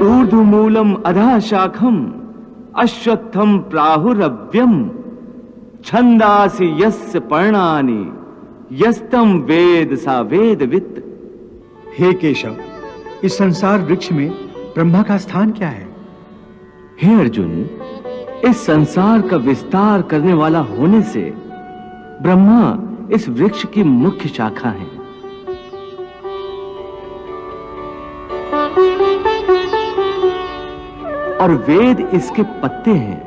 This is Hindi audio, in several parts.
ऊर्ध्वमूलम अधः शाखम अश्वत्थम प्राहुरव्यम छंदासि यस्य पर्णानि यस्तम वेद सा वेदवित्। हे केशव, इस संसार वृक्ष में ब्रह्मा का स्थान क्या है? हे अर्जुन, इस संसार का विस्तार करने वाला होने से ब्रह्मा इस वृक्ष की मुख्य शाखा है। और वेद इसके पत्ते हैं।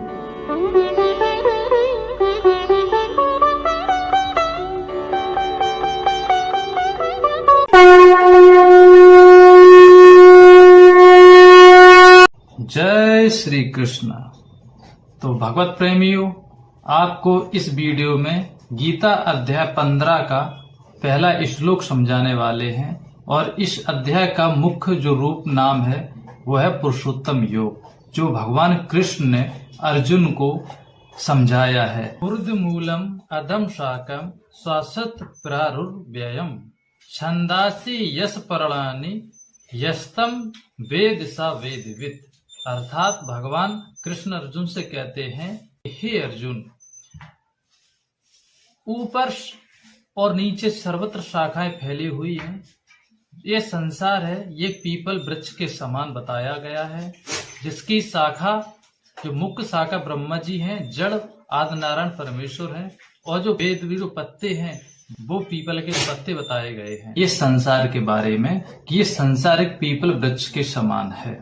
जय श्री कृष्ण। तो भगवत प्रेमियों, आपको इस वीडियो में गीता अध्याय 15 का पहला श्लोक समझाने वाले हैं। और इस अध्याय का मुख्य जो रूप नाम है वो है पुरुषोत्तम योग, जो भगवान कृष्ण ने अर्जुन को समझाया है। ऊर्ध्वमूलम अधम शाकम श्वासत प्रारुर्व्ययम छंदासि यस पर्णानि यस्तम वेद सा वेदवित्। अर्थात भगवान कृष्ण अर्जुन से कहते हैं, हे अर्जुन, ऊपर और नीचे सर्वत्र शाखाएं फैली हुई हैं। ये संसार है, ये पीपल वृक्ष के समान बताया गया है, जिसकी शाखा, जो मुख्य शाखा ब्रह्मा जी हैं, जड़ आदि नारायण परमेश्वर हैं, और जो वेद पत्ते हैं वो पीपल के पत्ते बताए गए हैं। ये संसार के बारे में कि ये संसार एक पीपल वृक्ष के समान है।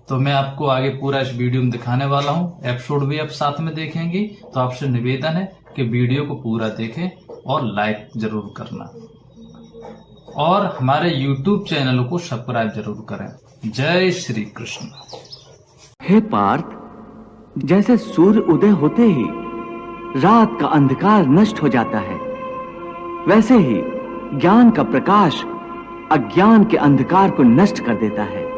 तो मैं आपको आगे पूरा इस वीडियो में दिखाने वाला हूँ। एपिसोड भी आप साथ में देखेंगे। तो आपसे निवेदन है कि वीडियो को पूरा देखें और लाइक जरूर करना, और हमारे YouTube चैनल को सब्सक्राइब जरूर करें। जय श्री कृष्ण। हे पार्थ, जैसे सूर्य उदय होते ही रात का अंधकार नष्ट हो जाता है, वैसे ही ज्ञान का प्रकाश अज्ञान के अंधकार को नष्ट कर देता है।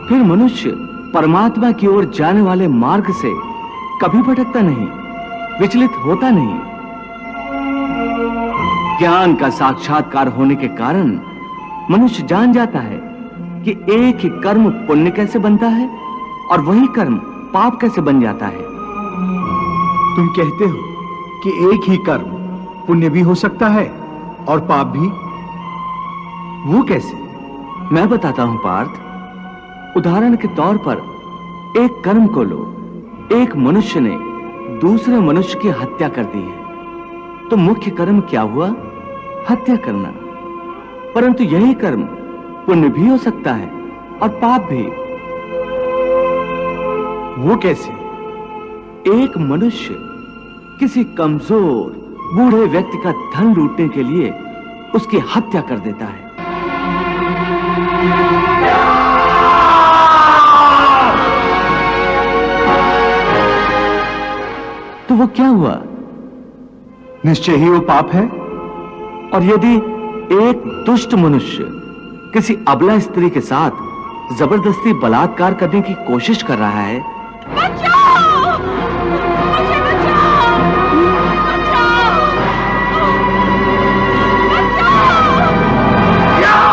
फिर मनुष्य परमात्मा की ओर जाने वाले मार्ग से कभी भटकता नहीं, विचलित होता नहीं। ज्ञान का साक्षात्कार होने के कारण मनुष्य जान जाता है कि एक ही कर्म पुण्य कैसे बनता है और वही कर्म पाप कैसे बन जाता है। तुम कहते हो कि एक ही कर्म पुण्य भी हो सकता है और पाप भी? वो कैसे? मैं बताता हूं पार्थ। उदाहरण के तौर पर एक कर्म को लो। एक मनुष्य ने दूसरे मनुष्य की हत्या कर दी है, तो मुख्य कर्म क्या हुआ? हत्या करना। परंतु यही कर्म पुण्य भी हो सकता है और पाप भी। वो कैसे? एक मनुष्य किसी कमजोर बूढ़े व्यक्ति का धन लूटने के लिए उसकी हत्या कर देता है। तो वो क्या हुआ? निश्चय ही वो पाप है। और यदि एक दुष्ट मनुष्य किसी अबला स्त्री के साथ जबरदस्ती बलात्कार करने की कोशिश कर रहा है, बचाओ! मुझे बचाओ! बचाओ!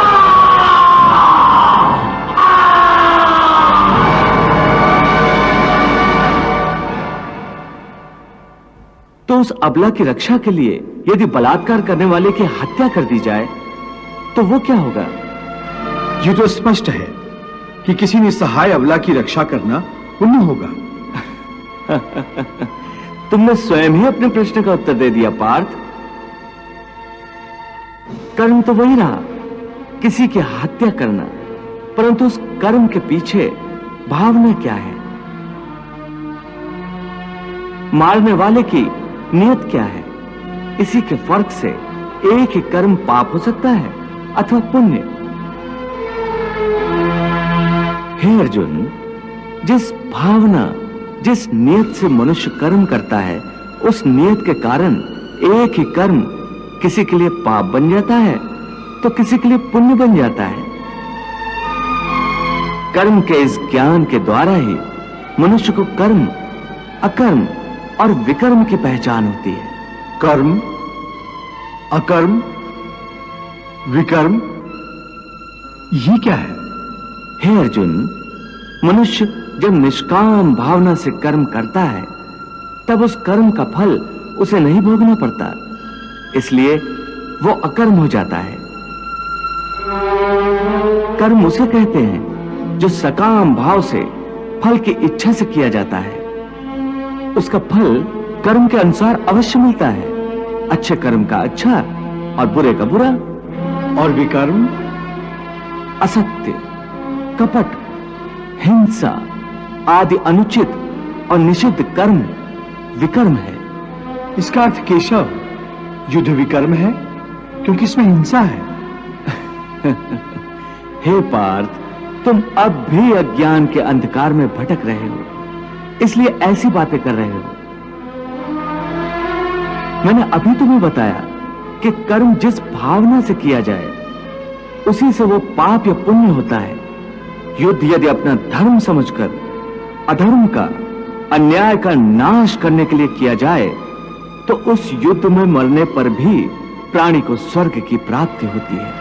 तो उस अबला की रक्षा के लिए यदि बलात्कार करने वाले की हत्या कर दी जाए तो वो क्या होगा? ये तो स्पष्ट है कि किसी निसहाय अबला की रक्षा करना पुण्य होगा। तुमने स्वयं ही अपने प्रश्न का उत्तर दे दिया पार्थ। कर्म तो वही रहा, किसी की हत्या करना, परंतु उस कर्म के पीछे भावना क्या है? मारने वाले की नियत क्या है? इसी के फर्क से एक ही कर्म पाप हो सकता है अथवा पुण्य। हे अर्जुन, जिस भावना, जिस नियत से मनुष्य कर्म करता है, उस नियत के कारण एक ही कर्म किसी के लिए पाप बन जाता है तो किसी के लिए पुण्य बन जाता है। कर्म के इस ज्ञान के द्वारा ही मनुष्य को कर्म, अकर्म और विकर्म की पहचान होती है। कर्म, अकर्म, विकर्म, ये क्या है? हे अर्जुन, मनुष्य जब निष्काम भावना से कर्म करता है तब उस कर्म का फल उसे नहीं भोगना पड़ता, इसलिए वो अकर्म हो जाता है। कर्म उसे कहते हैं जो सकाम भाव से फल की इच्छा से किया जाता है। उसका फल कर्म के अनुसार अवश्य मिलता है, अच्छे कर्म का अच्छा और बुरे का बुरा। और विकर्म? असत्य, कपट, हिंसा आदि अनुचित और निषिद्ध कर्म विकर्म है। इसका अर्थ केशव युद्ध विकर्म है, क्योंकि इसमें हिंसा है। हे पार्थ, तुम अब भी अज्ञान के अंधकार में भटक रहे हो, इसलिए ऐसी बातें कर रहे हो। मैंने अभी तुम्हें बताया कि कर्म जिस भावना से किया जाए उसी से वो पाप या पुण्य होता है। युद्ध यदि अपना धर्म समझकर अधर्म का, अन्याय का नाश करने के लिए किया जाए तो उस युद्ध में मरने पर भी प्राणी को स्वर्ग की प्राप्ति होती है।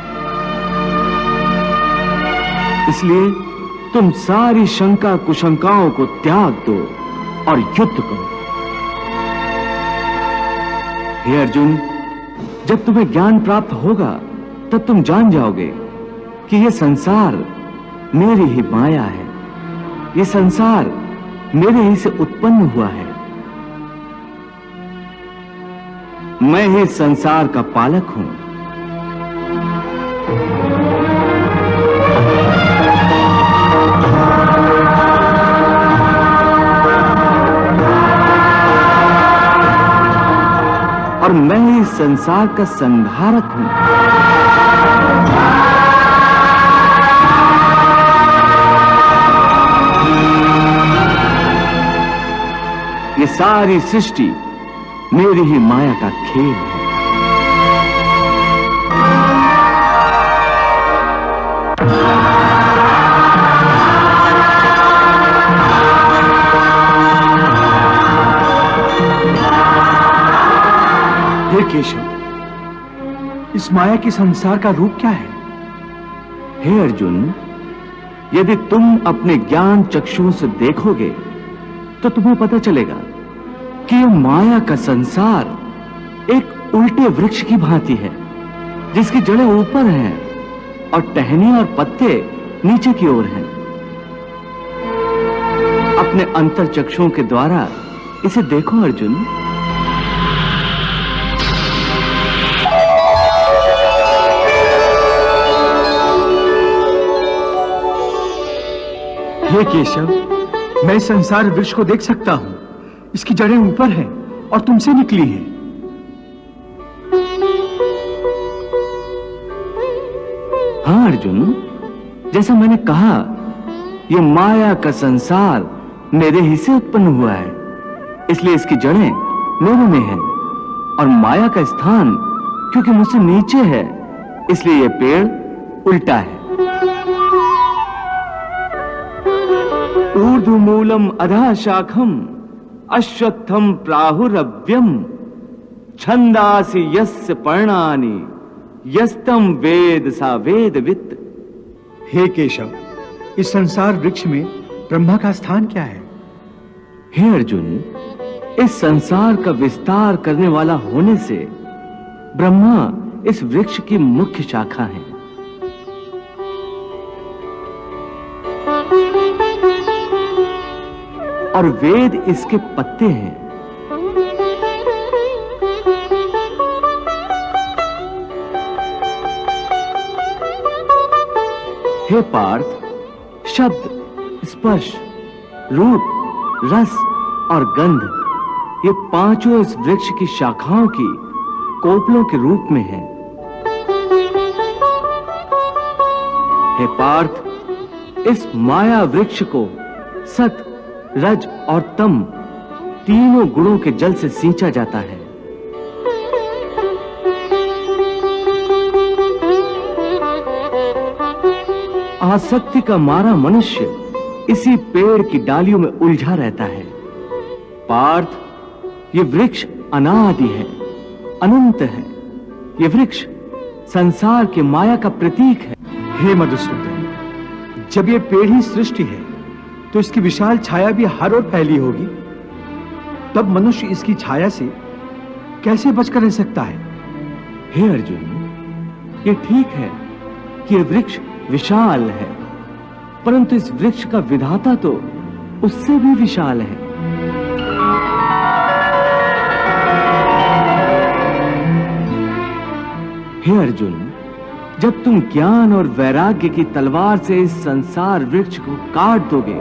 इसलिए तुम सारी शंका कुशंकाओं को त्याग दो और युद्ध करो। हे अर्जुन, जब तुम्हें ज्ञान प्राप्त होगा तब तुम जान जाओगे कि यह संसार मेरी ही माया है, यह संसार मेरे ही से उत्पन्न हुआ है। मैं ही संसार का पालक हूं। और मैं ही संसार का संहारक हूं। ये सारी सृष्टि मेरी ही माया का खेल है। हे केशव, इस माया के संसार का रूप क्या है? हे अर्जुन, यदि तुम अपने ज्ञान चक्षुओं से देखोगे तो तुम्हें पता चलेगा कि यह माया का संसार एक उल्टे वृक्ष की भांति है, जिसकी जड़ें ऊपर हैं और टहनी और पत्ते नीचे की ओर हैं। अपने अंतर चक्षुओं के द्वारा इसे देखो अर्जुन। हे केशव, मैं संसार वृक्ष को देख सकता हूं। इसकी जड़ें ऊपर हैं और तुमसे निकली हैं। हाँ अर्जुन, जैसा मैंने कहा, यह माया का संसार मेरे ही से उत्पन्न हुआ है, इसलिए इसकी जड़ें मेरे में हैं। और माया का स्थान क्योंकि मुझसे नीचे है, इसलिए यह पेड़ उल्टा है। ऊर्ध्वमूलम अधः शाखम अश्वत्थम प्राहुरव्यम छंदासि यस्य पर्णानि यस्तम वेद सा वेदवित्। हे केशव, इस संसार वृक्ष में ब्रह्मा का स्थान क्या है? हे अर्जुन, इस संसार का विस्तार करने वाला होने से ब्रह्मा इस वृक्ष की मुख्य शाखा है। और वेद इसके पत्ते हैं। हे पार्थ, शब्द, स्पर्श, रूप, रस और गंध, ये पांचों इस वृक्ष की शाखाओं की कोपलों के रूप में हैं। हे पार्थ, इस माया वृक्ष को सत, रज और तम तीनों गुणों के जल से सींचा जाता है। आसक्ति का मारा मनुष्य इसी पेड़ की डालियों में उलझा रहता है। पार्थ, ये वृक्ष अनादि है, अनंत है। ये वृक्ष संसार के माया का प्रतीक है। हे मधुसूदन, जब ये पेड़ ही सृष्टि है तो इसकी विशाल छाया भी हर ओर फैली होगी। तब मनुष्य इसकी छाया से कैसे बचकर रह सकता है? हे अर्जुन, ये ठीक है कि ये वृक्ष विशाल है, परंतु इस वृक्ष का विधाता तो उससे भी विशाल है। हे अर्जुन, जब तुम ज्ञान और वैराग्य की तलवार से इस संसार वृक्ष को काट दोगे,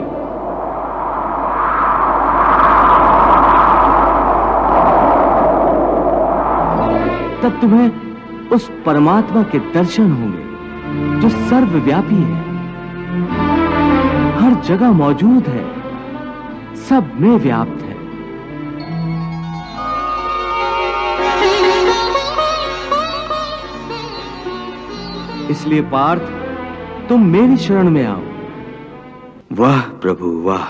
तब तुम्हें उस परमात्मा के दर्शन होंगे जो सर्वव्यापी है, हर जगह मौजूद है, सब में व्याप्त है। इसलिए पार्थ, तुम मेरी शरण में आओ। वाह प्रभु वाह।